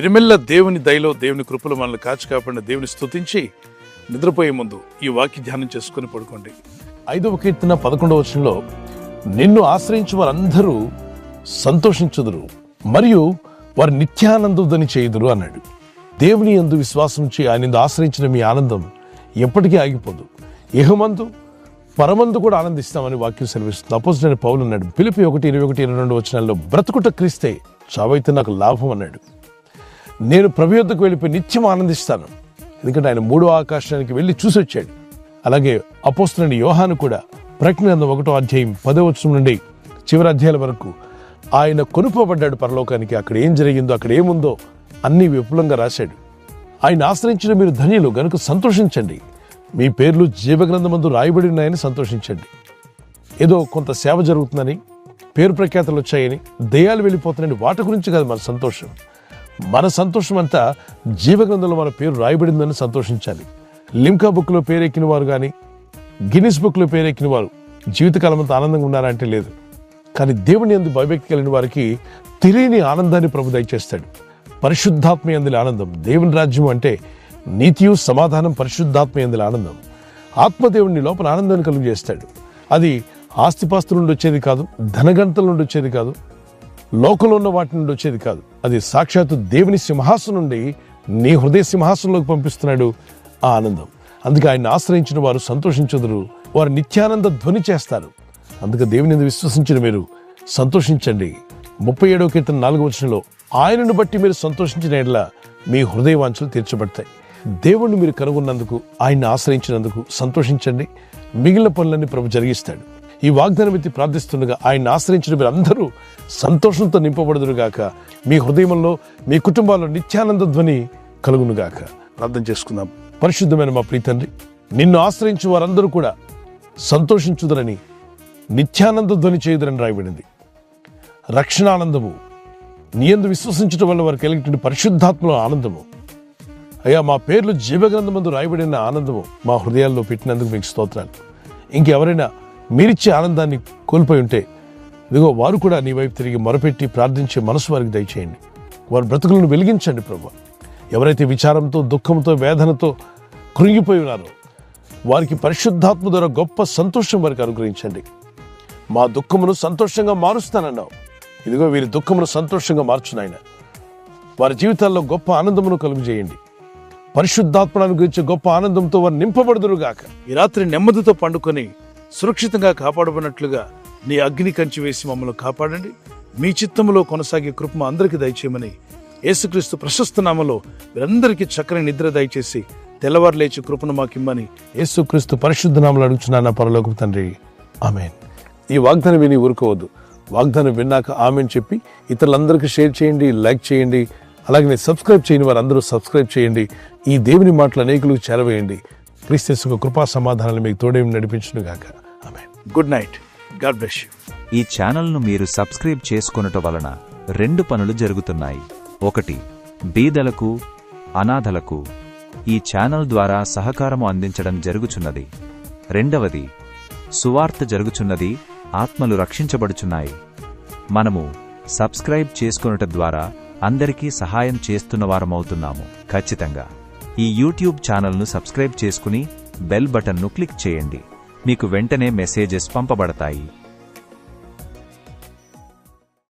దినమెల్ల దేవుని దయలో దేవుని కృపలో మనల్ని కాచి కాపాడిన దేవుని స్తుతించి నిద్రపోయే ముందు ఈ వాక్య ధ్యానం చేసుకుని పడుకోండి. 5వ కీర్తన 11వ వచనంలో నిన్ను ఆశ్రయించు వారందరూ సంతోషించుదురు మరియు వారు నిత్యానందోదని చేయుదురు అన్నాడు. దేవుని యందు విశ్వాసం ఉంచి ఆయన ఆశ్రయించిన మీ ఆనందం ఎప్పటికీ ఆగిపోదు. ఇహమందు పరమందు కూడా ఆనందిస్తామని వాక్యం సెలవిస్తుంది. అపోజిట్ పౌలు అన్నాడు ఫిలిప్పీ 1:21-22 వచనాల్లో బ్రతుకుట క్రీస్తే, చావైతే నాకు లాభం అన్నాడు. నేను ప్రభు యొద్దకు వెళ్ళిపోయి నిత్యం ఆనందిస్తాను, ఎందుకంటే ఆయన 3వ ఆకాశానికి వెళ్ళి చూసి వచ్చాడు. అలాగే అపోస్తలుడైన యోహాను కూడా ప్రకటన గ్రంథం 1వ అధ్యాయం 10వ వచనం నుండి చివరి అధ్యాయాల వరకు ఆయన కొనుపోబడ్డాడు పరలోకానికి. అక్కడ ఏం జరిగిందో, అక్కడ ఏముందో అన్ని విపులంగా రాశాడు. ఆయన ఆశ్రయించిన మీరు ధన్యులు గనుక సంతోషించండి, మీ పేర్లు జీవగ్రంథమందు రాయబడి ఉన్నాయని సంతోషించండి. ఏదో కొంత సేవ జరుగుతుందని, పేరు ప్రఖ్యాతలు వచ్చాయని, దయ్యాలు వెళ్ళిపోతున్నాయని వాటి గురించి కాదు మన సంతోషం. మన సంతోషం అంతా జీవగ్రంథంలో మన పేరు రాయబడిందని సంతోషించాలి. లిమ్కా బుక్లో పేరెక్కిన వారు కానీ, గిన్నిస్ బుక్లో పేరెక్కిన వారు జీవితకాలం అంతా ఆనందంగా ఉన్నారంటే లేదు. కానీ దేవుని యందు భయభక్తి కలిగిన వారికి తెలియని ఆనందాన్ని ప్రభు దయచేస్తాడు. పరిశుద్ధాత్మ యందుల ఆనందం. దేవుని రాజ్యం అంటే నీతియు సమాధానం, పరిశుద్ధాత్మ యందుల ఆనందం. ఆత్మదేవుని లోపల ఆనందాన్ని కలుగు చేస్తాడు. అది ఆస్తిపాస్తుల నుండి వచ్చేది కాదు, ధనగంటల నుండి వచ్చేది కాదు, లోకంలో ఉన్న వాటి నుండి వచ్చేది కాదు. అది సాక్షాత్తు దేవుని సింహాసనం నుండి నీ హృదయ సింహాసనంలోకి పంపిస్తున్నాడు ఆ ఆనందం. అందుకే ఆయన ఆశ్రయించిన వారు సంతోషించుదురు, వారు నిత్యానంద ధ్వని చేస్తారు. అందుకే దేవుని యందు విశ్వసించిన మీరు సంతోషించండి. 37వ కీర్తన 4వ వచనంలో ఆయనను బట్టి మీరు సంతోషించిన యెడల మీ హృదయ వాంఛలు తీర్చబడతాయి. దేవుణ్ణి మీరు కనుగొన్నందుకు, ఆయన్ని ఆశ్రయించినందుకు సంతోషించండి. మిగిలిన పనులన్నీ ప్రభు జరిగిస్తాడు. ఈ వాగ్దానం ఎత్తి ప్రార్థిస్తుండగా ఆయన్ని ఆశ్రయించిన మీరు అందరూ సంతోషంతో నింపబడుదురుగాక. మీ హృదయంలో, మీ కుటుంబాల్లో నిత్యానంద ధ్వని కలుగునుగాక. ప్రార్థన చేసుకుందాం. పరిశుద్ధమైన మా ప్రియ తండ్రి, నిన్ను ఆశ్రయించు వారందరూ కూడా సంతోషించుదురని, నిత్యానంద ధ్వని చేయుదురని రాయబడింది. రక్షణానందము, నీ యందు విశ్వసించడం వల్ల వారికి కలిగిన పరిశుద్ధాత్మలో ఆనందము, అయ్యా మా పేర్లు జీవగ్రంథమందు రాయబడిన ఆనందము మా హృదయాల్లో పెట్టినందుకు మీకు స్తోత్రాలు. ఇంకెవరైనా మీరిచ్చే ఆనందాన్ని కోల్పోయి ఉంటే ఇదిగో వారు కూడా నీ వైపు తిరిగి మొరపెట్టి ప్రార్థించే మనసు వారికి దయచేయండి. వారి బ్రతుకులను వెలిగించండి ప్రభు. ఎవరైతే విచారంతో, దుఃఖంతో, వేదనతో కృంగిపోయి ఉన్నారో వారికి పరిశుద్ధాత్మ ద్వారా గొప్ప సంతోషం వారికి అనుగ్రహించండి. మా దుఃఖమును సంతోషంగా మారుస్తానన్నావు. ఇదిగో వీరి దుఃఖమును సంతోషంగా మార్చునాయన. వారి జీవితాల్లో గొప్ప ఆనందమును కలుగు చేయండి. పరిశుద్ధాత్మను అనుగ్రహించే గొప్ప ఆనందంతో వారు నింపబడుదురుగాక. ఈ రాత్రి నెమ్మదితో పండుకొని సురక్షితంగా కాపాడబడినట్లుగా నీ అగ్ని కంచి వేసి మమ్మల్ని కాపాడండి. మీ చిత్తములో కొనసాగే కృప మా అందరికీ దయచేయమని యేసుక్రీస్తు ప్రశస్త నామములో మీరందరికీ చక్కని నిద్ర దయచేసి తెల్లవారు లేచి కృపను మాకిమ్మని యేసుక్రీస్తు పరిశుద్ధ నామములో అడుగుచున్నాను నా పరలోకపు తండ్రి, ఆమేన్. ఈ వాగ్దానం విని ఊరుకోవద్దు. వాగ్దానం విన్నాక ఆమెన్ చెప్పి ఇతరులందరికీ షేర్ చేయండి, లైక్ చేయండి. అలాగే సబ్స్క్రైబ్ చేయని వారందరూ సబ్స్క్రైబ్ చేయండి. ఈ దేవుని మాటలు అనేకులకు చేరవేయండి. క్రీస్తు యేసు కృపా సమాధానాలు మీకు తోడే నడిపించును గాక. Amen. Good night. God bless you. ఈ ఛానల్ను మీరు సబ్స్క్రైబ్ చేసుకొనుట వలన 2 పనులు జరుగుతున్నాయి. 1, బీదలకు, అనాథలకు ఈ ఛానల్ ద్వారా సహకారము అందించడం జరుగుచున్నది. 2వది, సువార్త జరుగుచున్నది, ఆత్మలు రక్షించబడుచున్నాయి. మనము సబ్స్క్రైబ్ చేసుకొనుట ద్వారా అందరికీ సహాయం చేస్తున్నవారమవుతున్నాము. ఖచ్చితంగా ఈ యూట్యూబ్ ఛానల్ను సబ్స్క్రైబ్ చేసుకుని బెల్ బటన్ను క్లిక్ చేయండి. మీకు వెంటనే మెసేజెస్ పంపబడతాయి.